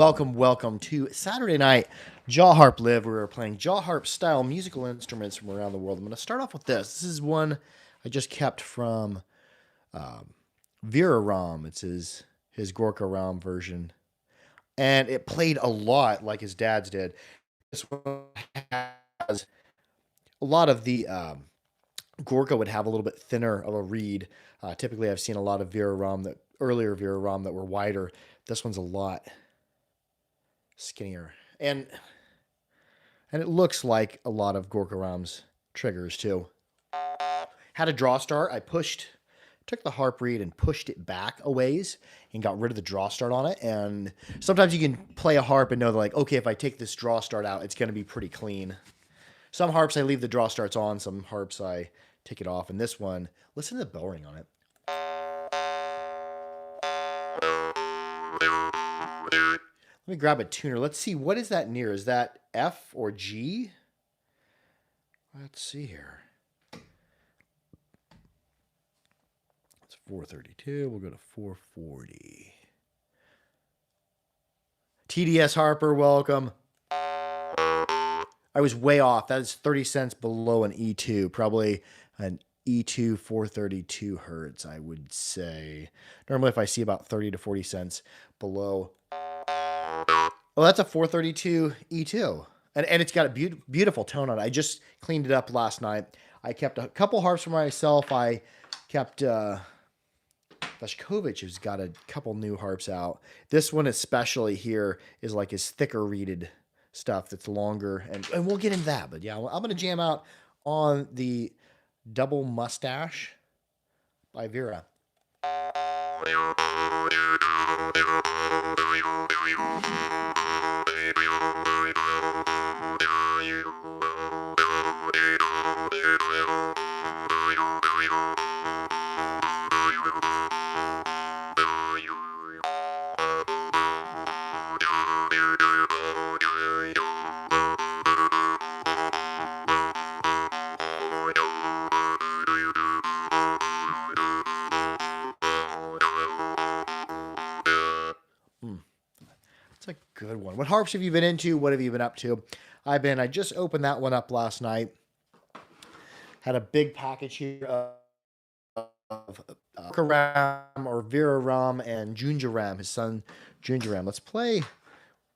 Welcome to Saturday night Jaw Harp Live. We're playing Jaw Harp style musical instruments from around the world. I'm going to start off with this. This is one I just kept from Vera Ram. It's his Gorka Ram version, and it played a lot like his dad's did. This one has a lot of the Gorka would have a little bit thinner of a reed. Typically, I've seen a lot of earlier Vera Ram that were wider. This one's a lot skinnier, and it looks like a lot of Gorka Ram's triggers too. Had a draw start. Took the harp reed and pushed it back a ways and got rid of the draw start on it. And sometimes you can play a harp and know that, like, okay, if I take this draw start out, it's going to be pretty clean. Some harps I leave the draw starts on. Some harps I take it off. And this one, listen to the bell ring on it. Let me grab a tuner. Let's see, what is that near? Is that F or G? Let's see here. It's 432. We'll go to 440. TDS Harper, welcome. I was way off. That is 30 cents below an E2. Probably an E2 432 hertz, I would say. Normally, if I see about 30 to 40 cents below. Oh, that's a 432 E2. And it's got a beautiful tone on it. I just cleaned it up last night. I kept a couple harps for myself. I kept Vashkovich, who's got a couple new harps out. This one especially here is like his thicker reeded stuff that's longer. And we'll get into that. But yeah, I'm going to jam out on the Double Mustache by Vera. It's a good one. What harps have you been into? What have you been up to? I just opened that one up last night. Had a big package here of Ram or Vera Ram and Junja Ram, his son Junja Ram. Let's play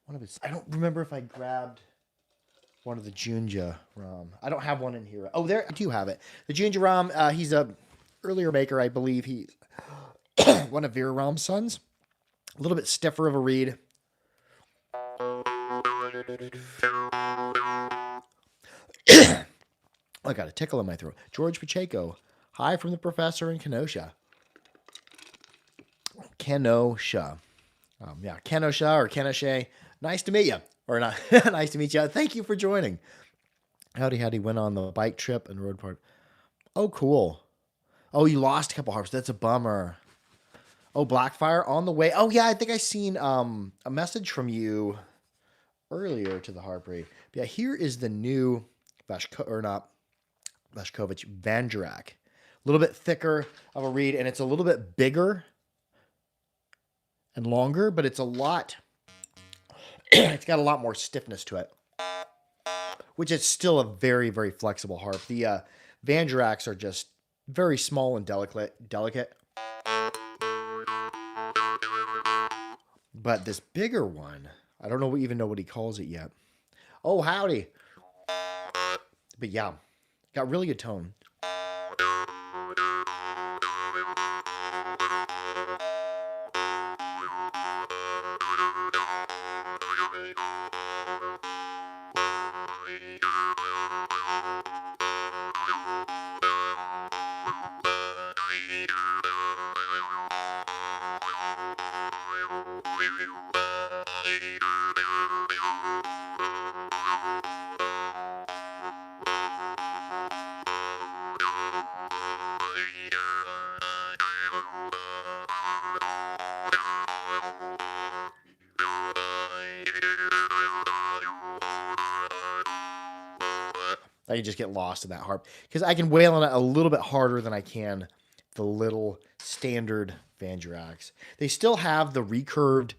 one of his. I don't remember if I grabbed one of the Junja Ram. I don't have one in here. Oh, there I do have it. The Junja Ram. He's a earlier maker, I believe. He's one of Vera Ram's sons. A little bit stiffer of a reed. I got a tickle in my throat. George Pacheco. Hi from the professor in Kenosha. Kenosha. Kenosha or Kenosha. Nice to meet you. Or not. Nice to meet you. Thank you for joining. Howdy went on the bike trip and road part. Oh, cool. Oh, you lost a couple harps. That's a bummer. Oh, Blackfire on the way. Oh, yeah, I think I seen a message from you earlier to the harp rate. But yeah, here is the new Vashkovich Vangerak. A little bit thicker of a reed, and it's a little bit bigger and longer, but it's it's got a lot more stiffness to it, which is still a very, very flexible harp. The Vangeraks are just very small and delicate. But this bigger one, I don't even know what he calls it yet. Oh, howdy. But yeah, got really good tone. I can just get lost in that harp because I can wail on it a little bit harder than I can the little standard Vangeraks. They still have the recurved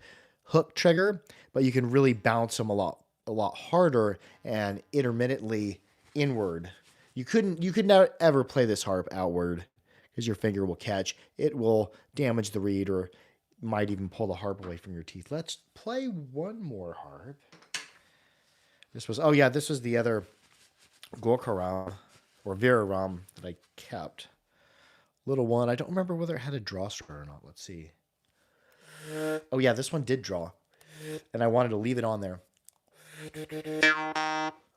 hook trigger, but you can really bounce them a lot harder and intermittently inward. You could not ever play this harp outward because your finger will catch. It will damage the reed or might even pull the harp away from your teeth. Let's play one more harp. This was the other Gorka or Vera that I kept. Little one. I don't remember whether it had a draw string or not. Let's see. Oh yeah, this one did draw. And I wanted to leave it on there.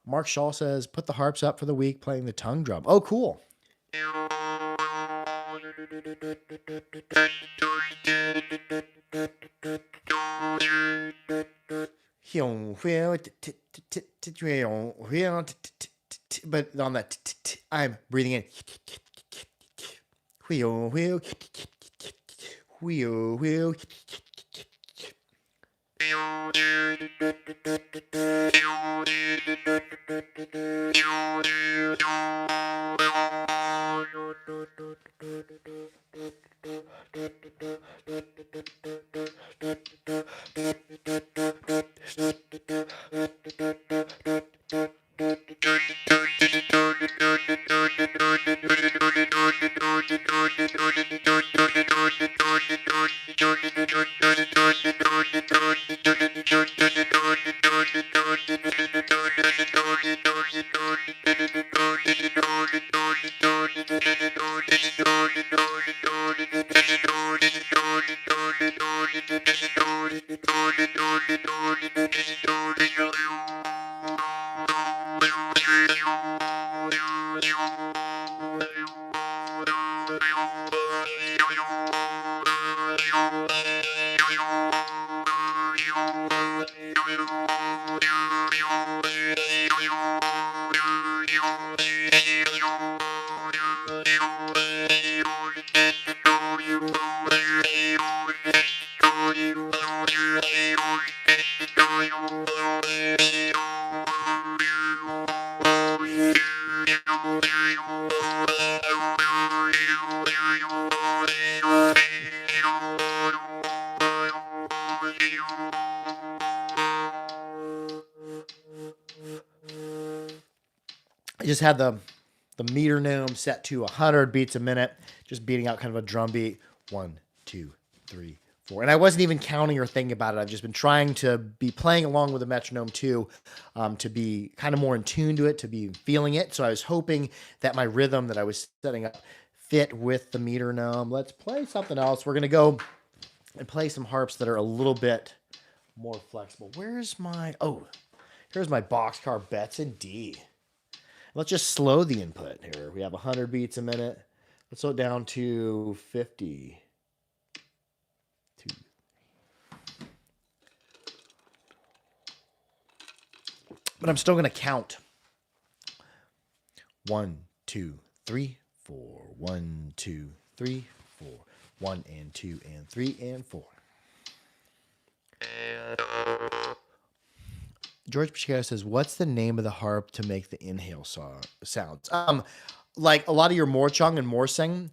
Mark Shaw says, put the harps up for the week playing the tongue drum. Oh, cool. But on that, I'm breathing in. Wheel, wheel, wheel, wheel. I just had the metronome set to 100 beats a minute, just beating out kind of a drum beat. 1, 2, 3, 4. And I wasn't even counting or thinking about it. I've just been trying to be playing along with the metronome too, to be kind of more in tune to it, to be feeling it. So I was hoping that my rhythm that I was setting up fit with the metronome. Let's play something else. We're going to go and play some harps that are a little bit more flexible. Here's my boxcar Betts in D. Let's just slow the input here. We have 100 beats a minute. Let's slow it down to 50. But I'm still going to count. 1, 2, 3, 4. 1, 2, 3, 4. 1 and 2 and 3 and 4. George Pacheco says, "What's the name of the harp to make the inhale sounds?" Like a lot of your Morchung and Morsing,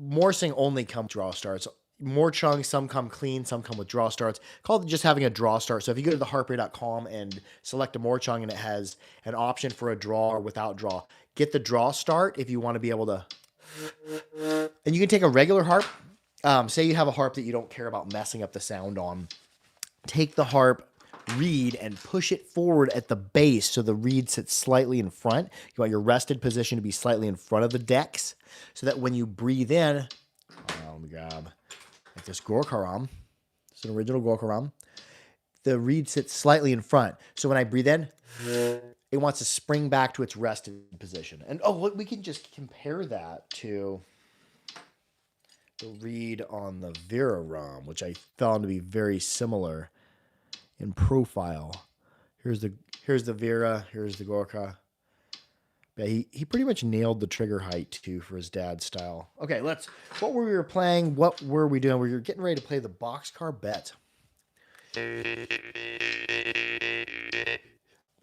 Morsing only come with draw starts. Morchung, some come clean, some come with draw starts. Called just having a draw start. So if you go to theharper.com and select a Morchung and it has an option for a draw or without draw, get the draw start if you want to be able to. And you can take a regular harp. Say you have a harp that you don't care about messing up the sound on. Take the harp reed and push it forward at the base so the reed sits slightly in front. You want your rested position to be slightly in front of the decks so that when you breathe in, let me grab like this Gorkaram. It's an original Gorkaram. The reed sits slightly in front. So when I breathe in, it wants to spring back to its rested position. And we can just compare that to the reed on the Vera ROM, which I found to be very similar in profile. Here's the Vera, here's the Gorka. Yeah, he pretty much nailed the trigger height too for his dad's style. Okay, what were we playing? What were we doing? We were getting ready to play the Boxcar Bet.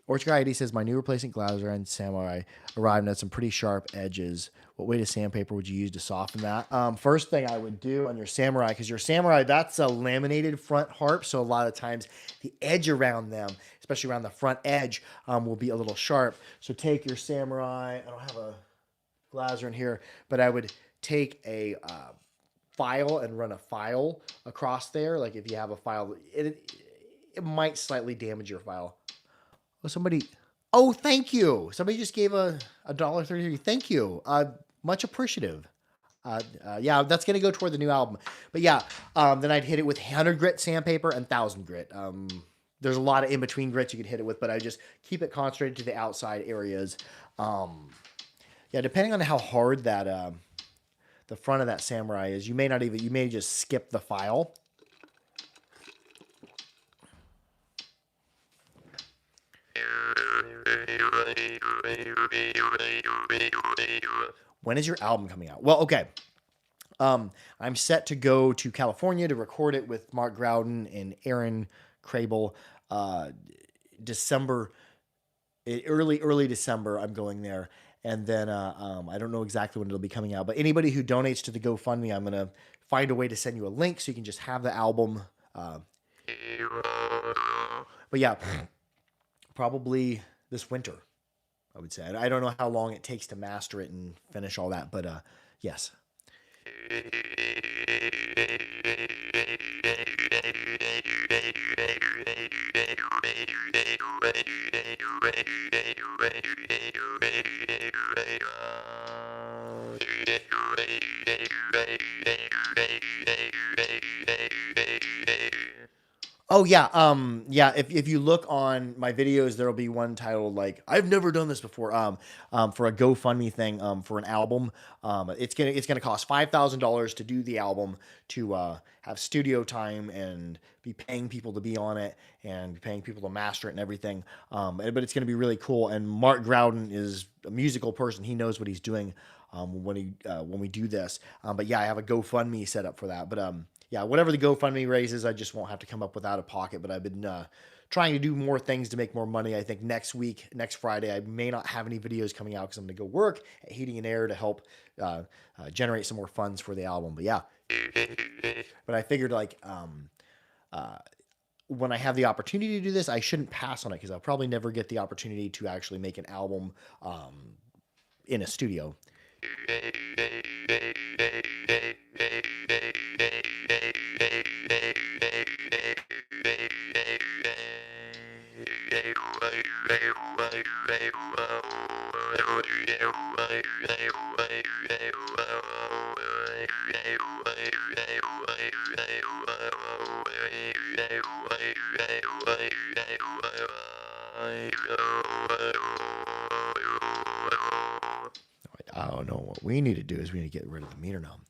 Orchard ID says my new replacement Glouser and Samurai arrived and had some pretty sharp edges. What weight of sandpaper would you use to soften that? First thing I would do on your Samurai, because your Samurai, that's a laminated front harp, so a lot of times the edge around them, especially around the front edge, will be a little sharp. So take your Samurai. I don't have a Glouser in here, but I would take a file and run a file across there. Like if you have a file, it might slightly damage your file. Oh, somebody. Oh, thank you. Somebody just gave a $1.33. Thank you. Much appreciative. Yeah, that's gonna go toward the new album. But yeah, then I'd hit it with 100 grit sandpaper and 1,000 grit. There's a lot of in between grits you could hit it with, but I just keep it concentrated to the outside areas. Yeah, depending on how hard that the front of that Samurai is, you may just skip the file. When is your album coming out? Well, okay. I'm set to go to California to record it with Mark Groudon and Aaron Crable. December, early December, I'm going there. And then I don't know exactly when it'll be coming out, but anybody who donates to the GoFundMe, I'm gonna find a way to send you a link so you can just have the album. But yeah, probably this winter, I would say. I don't know how long it takes to master it and finish all that, but yes. Oh yeah, yeah. If you look on my videos, there'll be one titled like I've never done this before. For a GoFundMe thing, for an album. It's gonna cost $5,000 to do the album, to have studio time and be paying people to be on it and be paying people to master it and everything. But it's gonna be really cool. And Mark Groudon is a musical person; he knows what he's doing when we do this. But yeah, I have a GoFundMe set up for that. But yeah, whatever the GoFundMe raises, I just won't have to come up with out of pocket. But I've been trying to do more things to make more money. I think next Friday, I may not have any videos coming out because I'm going to go work at Heating and Air to help generate some more funds for the album. But yeah, but I figured like when I have the opportunity to do this, I shouldn't pass on it because I'll probably never get the opportunity to actually make an album in a studio. I don't know. What we need to do is we need to get rid of the metronome.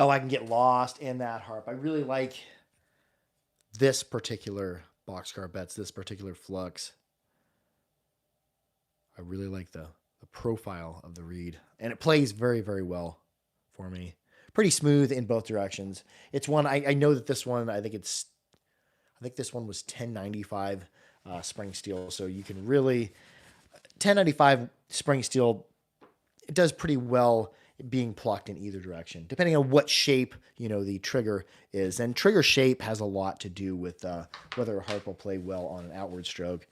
Oh, I can get lost in that harp. I really like this particular boxcar bets, this particular flux. I really like the profile of the reed, and it plays very, very well for me. Pretty smooth in both directions. It's one I know that this one I think this one was 1095 spring steel, so you can really 1095 spring steel. It does pretty well being plucked in either direction, depending on what shape the trigger is. And trigger shape has a lot to do with whether a harp will play well on an outward stroke.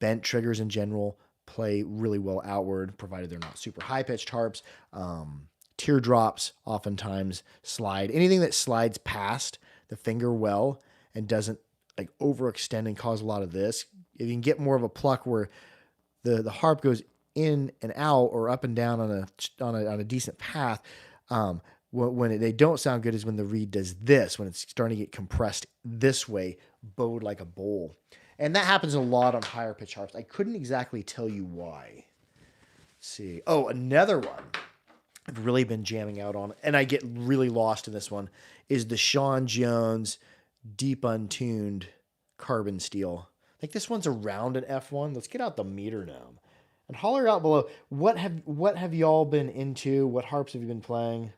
Bent triggers in general play really well outward, provided they're not super high pitched harps. Teardrops oftentimes slide. Anything that slides past the finger well and doesn't like overextend and cause a lot of this. If you can get more of a pluck where the harp goes in and out or up and down on a decent path, when they don't sound good is when the reed does this, when it's starting to get compressed this way, bowed like a bowl. And that happens a lot on higher pitch harps. I couldn't exactly tell you why. Let's see. Oh, another one I've really been jamming out on, and I get really lost in this one, is the Sean Jones Deep Untuned Carbon Steel. I think this one's around an F1. Let's get out the meter now. And holler out below, what have y'all been into? What harps have you been playing?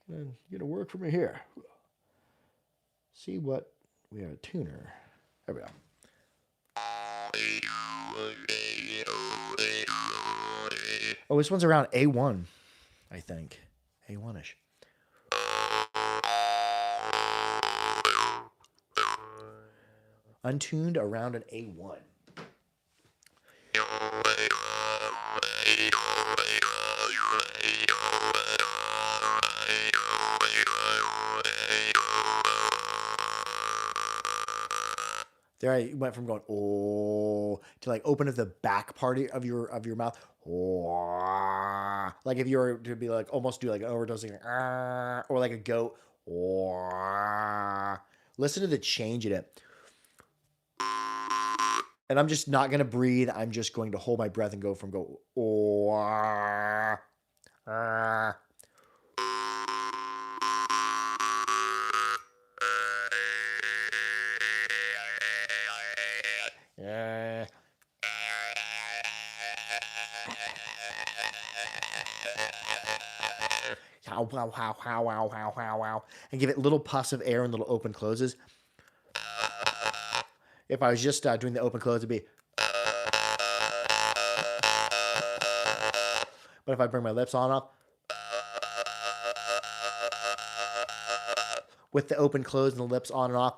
You're gonna work for me here. See what we have a tuner. There we go. Oh, this one's around A1, I think. A1-ish. Untuned around an A1. There I went from going oh to like open at the back part of your mouth. Oh, like if you were to be like almost do like an overdosing or like a goat. Oh, listen to the change in it. And I'm just not gonna breathe. I'm just going to hold my breath and go oh. Wow. And give it little puffs of air and little open closes. If I was just doing the open close, it'd be. But if I bring my lips on up, with the open close and the lips on and off.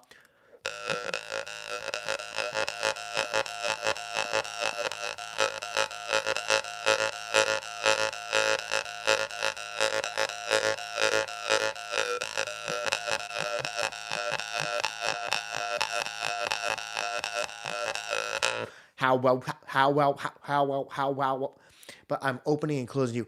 How well. But I'm opening and closing you.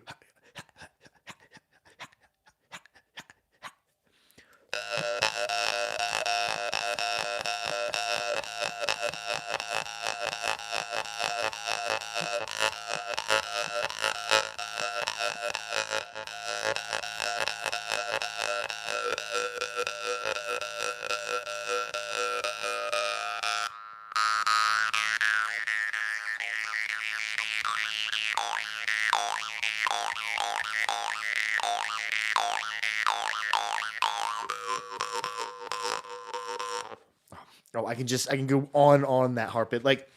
Oh, I can go on that harp. It like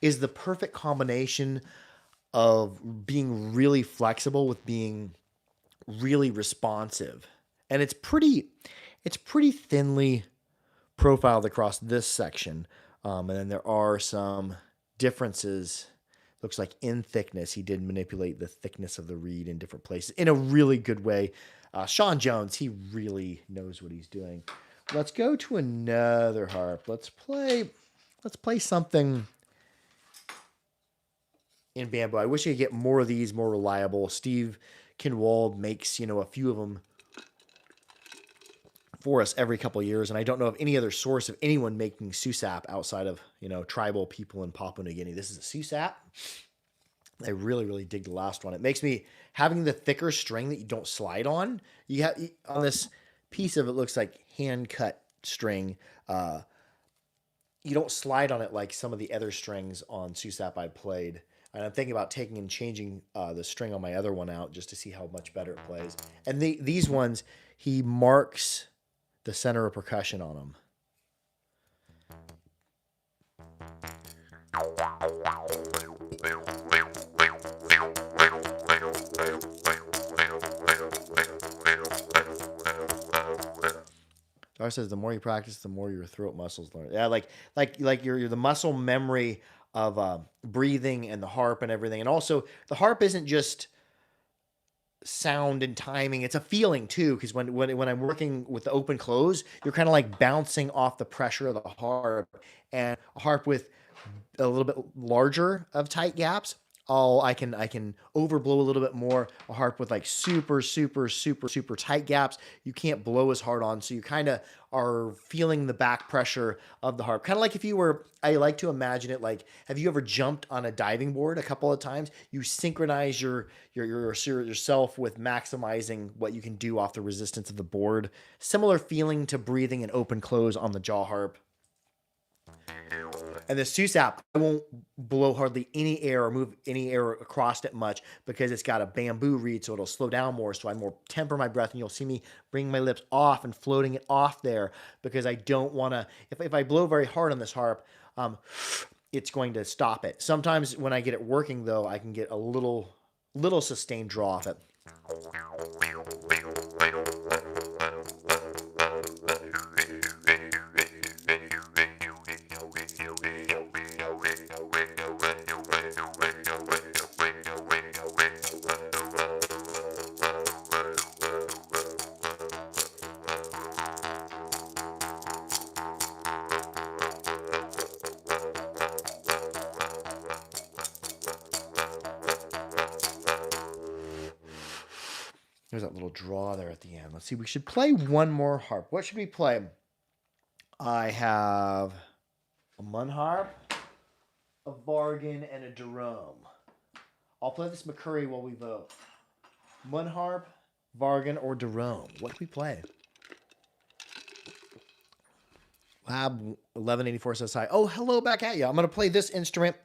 is the perfect combination of being really flexible with being really responsive. And it's pretty thinly profiled across this section. And then there are some differences. Looks like in thickness, he did manipulate the thickness of the reed in different places in a really good way. Sean Jones, he really knows what he's doing. Let's go to another harp. Let's play something in bamboo. I wish I could get more of these, more reliable. Steve Kinwald makes, a few of them for us every couple of years, and I don't know of any other source of anyone making susap outside of, tribal people in Papua New Guinea. This is a susap. I really, really dig the last one. It makes me having the thicker string that you don't slide on. You have on this piece of it looks like hand cut string. Uh, you don't slide on it like some of the other strings on Susap I played. And I'm thinking about taking and changing the string on my other one out just to see how much better it plays. And these ones, he marks the center of percussion on them. Dar says the more you practice, the more your throat muscles learn. Yeah, like your the muscle memory of breathing and the harp and everything, and also the harp isn't just sound and timing; it's a feeling too. Because when I'm working with the open close, you're kind of like bouncing off the pressure of the harp, and a harp with a little bit larger of tight gaps. I can overblow a little bit more. A harp with like super tight gaps, you can't blow as hard on, so you kind of are feeling the back pressure of the harp. Kind of like if you were, I like to imagine it like, have you ever jumped on a diving board a couple of times? You synchronize yourself with maximizing what you can do off the resistance of the board. Similar feeling to breathing and open close on the jaw harp. And the Susap, I won't blow hardly any air or move any air across it much because it's got a bamboo reed, so it'll slow down more. So I more temper my breath, and you'll see me bring my lips off and floating it off there because I don't want to. If I blow very hard on this harp, it's going to stop it. Sometimes when I get it working, though, I can get a little sustained draw off it. There's that little draw there at the end. Let's see. We should play one more harp. What should we play? I have a Mun harp, a Vargan, and a Jerome. I'll play this McCurry while we vote. Mun harp, Vargan, or Jerome. What do we play? Lab 1184 says hi. Oh, hello back at you. I'm going to play this instrument.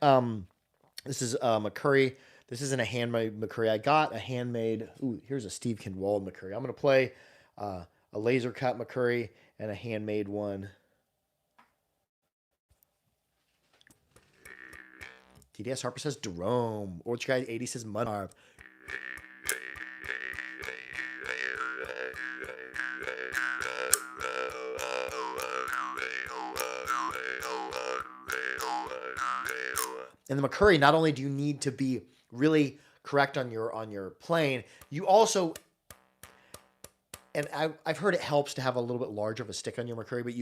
This is McCurry. This isn't a handmade McCurry. I got a handmade. Ooh, here's a Steve Kinwald McCurry. I'm going to play a laser cut McCurry and a handmade one. TDS Harper says Jerome. Orchard Guy 80 says Mun harp. And the McCurry, not only do you need to be really correct on your playing, you also, and I've heard it helps to have a little bit larger of a stick on your McCurry, but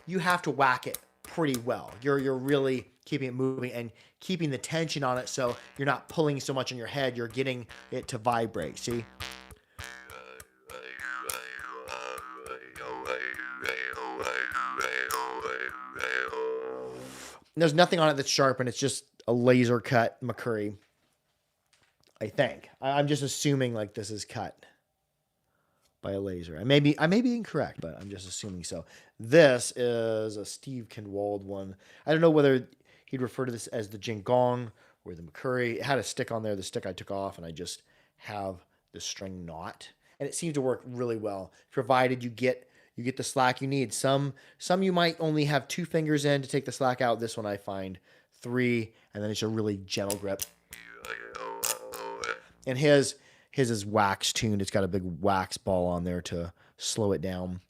you have to whack it pretty well. You're really keeping it moving and keeping the tension on it, so you're not pulling so much on your head. You're getting it to vibrate. See. And there's nothing on it that's sharp, and it's just a laser cut McCurry. I think. I'm just assuming like this is cut by a laser. I may be incorrect, but I'm just assuming so. This is a Steve Kinwald one. I don't know whether he'd refer to this as the Jingong or the McCurry. It had a stick on there. The stick I took off, and I just have the string knot, and it seems to work really well, provided you get the slack you need. Some you might only have 2 fingers in to take the slack out. This one I find 3, and then it's a really gentle grip. And his is wax tuned. It's got a big wax ball on there to slow it down.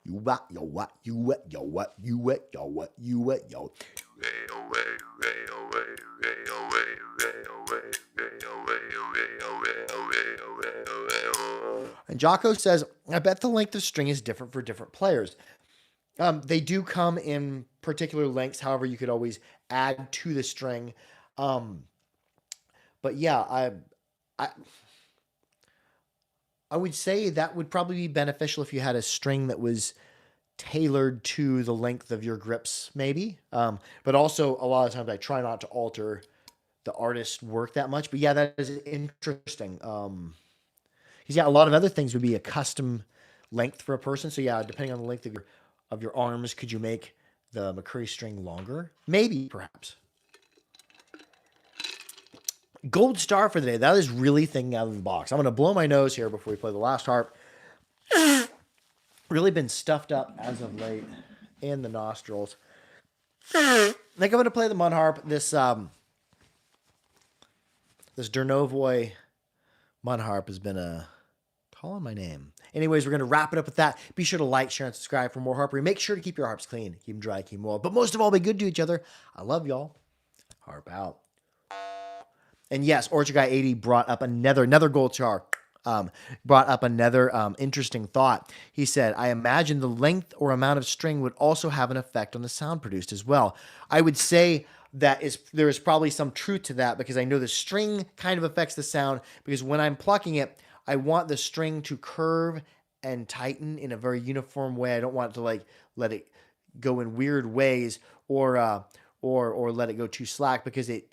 You what, yo what, you what, yo what, you what, yo what, you what, yo. And Jocko says, I bet the length of string is different for different players. They do come in particular lengths. However, you could always add to the string. But yeah, I I would say that would probably be beneficial if you had a string that was tailored to the length of your grips, maybe. But also, a lot of times I try not to alter the artist's work that much. But yeah, that is interesting. 'Cause, yeah, a lot of other things would be a custom length for a person. So yeah, depending on the length of your arms, could you make the McCurry string longer? Maybe, perhaps. Gold star for the day. That is really thinking out of the box. I'm gonna blow my nose here before we play the last harp. Really been stuffed up as of late in the nostrils. I think I'm gonna play the mud harp. This Dernovoy mud harp has been calling my name. Anyways, we're gonna wrap it up with that. Be sure to like, share, and subscribe for more harpery. Make sure to keep your harps clean, keep them dry, keep them well. But most of all, be good to each other. I love y'all. Harp out. And yes, Orchard Guy 80 brought up another gold char. Brought up another interesting thought. He said, I imagine the length or amount of string would also have an effect on the sound produced as well. I would say there is probably some truth to that, because I know the string kind of affects the sound, because when I'm plucking it, I want the string to curve and tighten in a very uniform way. I don't want it to like let it go in weird ways, or let it go too slack, because it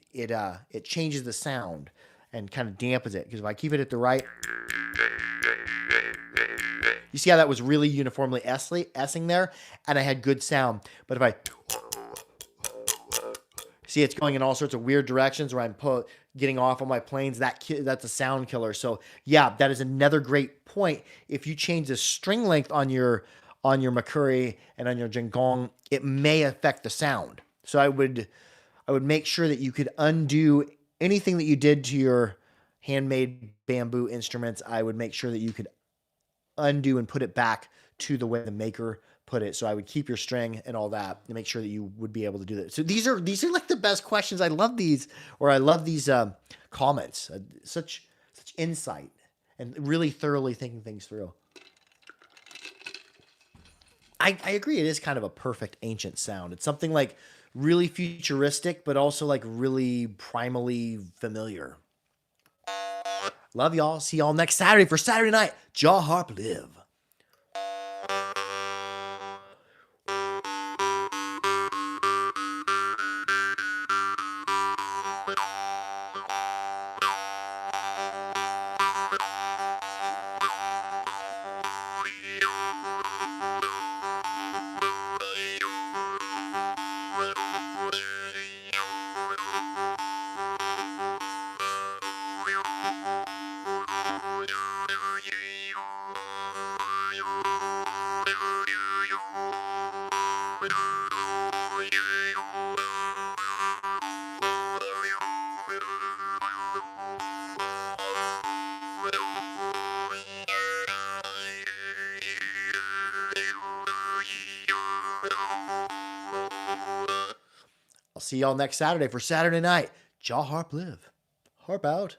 changes the sound and kind of dampens it. Because if I keep it at the right, you see how that was really uniformly S-ing there, and I had good sound. But if I see, it's going in all sorts of weird directions where I'm getting off on my planes, that's a sound killer. So yeah, that is another great point. If you change the string length on your McCurry and on your Jingong, it may affect the sound. So I would make sure that you could undo anything that you did to your handmade bamboo instruments. I would make sure that you could undo and put it back to the way the maker put it. So I would keep your string and all that and make sure that you would be able to do that. So these are like the best questions. I love these, or I love these comments. Such insight and really thoroughly thinking things through. I agree. It is kind of a perfect ancient sound. It's something like really futuristic, but also like really primally familiar. Love y'all. See y'all next Saturday for Saturday night. Jaw Harp Live. I'll see y'all next Saturday for Saturday night. Jaw Harp Live. Harp out.